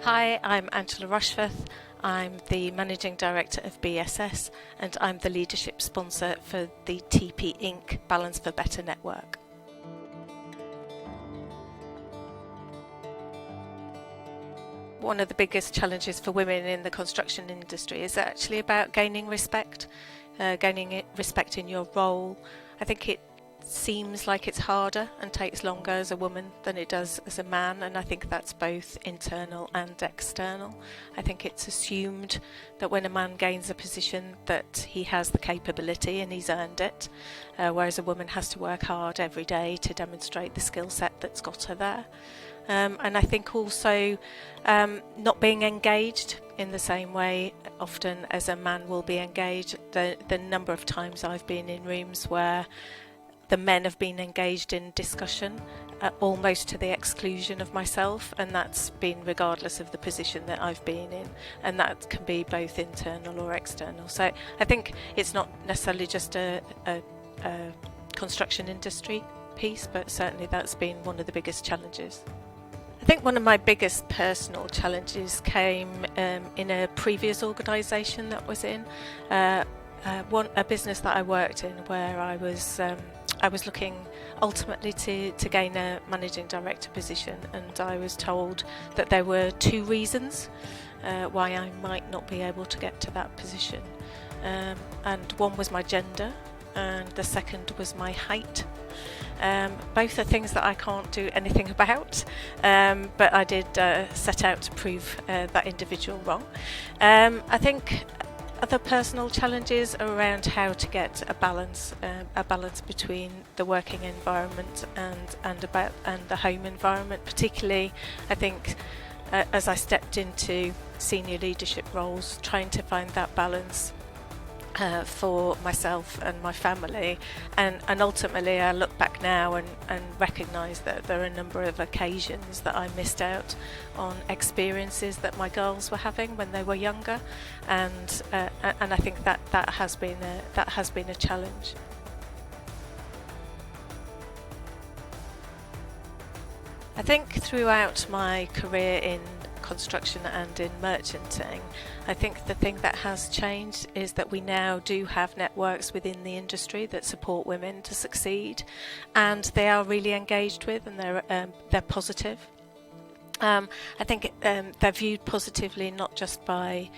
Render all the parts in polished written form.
Hi, I'm Angela Rushforth. I'm the Managing Director of BSS and I'm the leadership sponsor for the TP Inc. Balance for Better network. One of the biggest challenges for women in the construction industry is actually about gaining respect in your role. I think it seems like it's harder and takes longer as a woman than it does as a man, and I think that's both internal and external. I think it's assumed that when a man gains a position that he has the capability and he's earned it, whereas a woman has to work hard every day to demonstrate the skill set that's got her there. And I think also not being engaged in the same way often as a man will be engaged. The number of times I've been in rooms where the men have been engaged in discussion almost to the exclusion of myself, and that's been regardless of the position that I've been in, and that can be both internal or external. So I think it's not necessarily just a construction industry piece, but certainly that's been one of the biggest challenges. I think one of my biggest personal challenges came in a previous organisation that was in a business that I worked in, where I was looking ultimately to gain a managing director position, and I was told that there were two reasons why I might not be able to get to that position, and one was my gender and the second was my height. Both are things that I can't do anything about, but I did set out to prove that individual wrong. I think other personal challenges are around how to get a balance between the working environment and the home environment. Particularly, I think as I stepped into senior leadership roles, trying to find that balance for myself and my family, and ultimately I look back now and recognise that there are a number of occasions that I missed out on experiences that my girls were having when they were younger, and I think that has been a challenge. I think throughout my career in construction and in merchanting, I think the thing that has changed is that we now do have networks within the industry that support women to succeed, and they are really engaged with, and they're positive. I think they're viewed positively not just by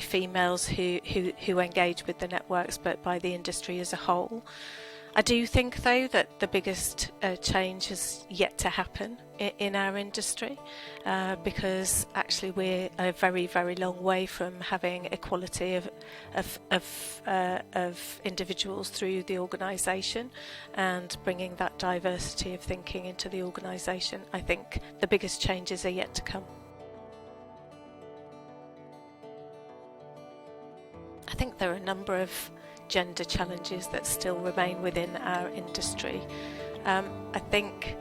females who engage with the networks, but by the industry as a whole. I do think, though, that the biggest change has yet to happen in our industry, because actually we're a very, very long way from having equality of individuals through the organisation and bringing that diversity of thinking into the organisation. I think the biggest changes are yet to come. I think there are a number of gender challenges that still remain within our industry. I think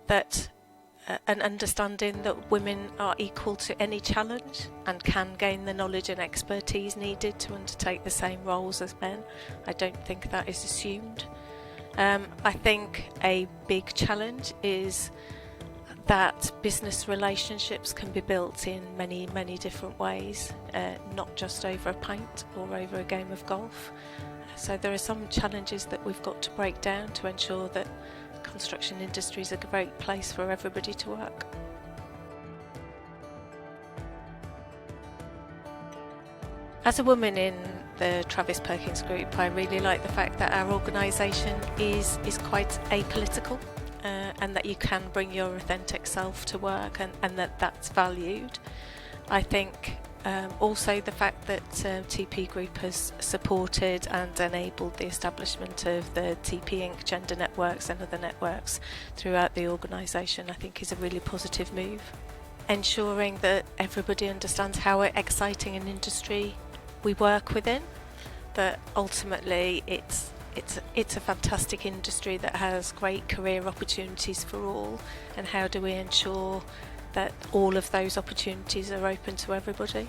that an understanding that women are equal to any challenge and can gain the knowledge and expertise needed to undertake the same roles as men, I don't think that is assumed. I think a big challenge is that business relationships can be built in many, many different ways, not just over a pint or over a game of golf. So there are some challenges that we've got to break down to ensure that construction industry is a great place for everybody to work. As a woman in the Travis Perkins Group, I really like the fact that our organisation is quite apolitical, and that you can bring your authentic self to work, and that's valued. I think also the fact that TP Group has supported and enabled the establishment of the TP Inc. gender networks and other networks throughout the organisation, I think is a really positive move. Ensuring that everybody understands how exciting an industry we work within, that ultimately it's a fantastic industry that has great career opportunities for all, and how do we ensure that all of those opportunities are open to everybody?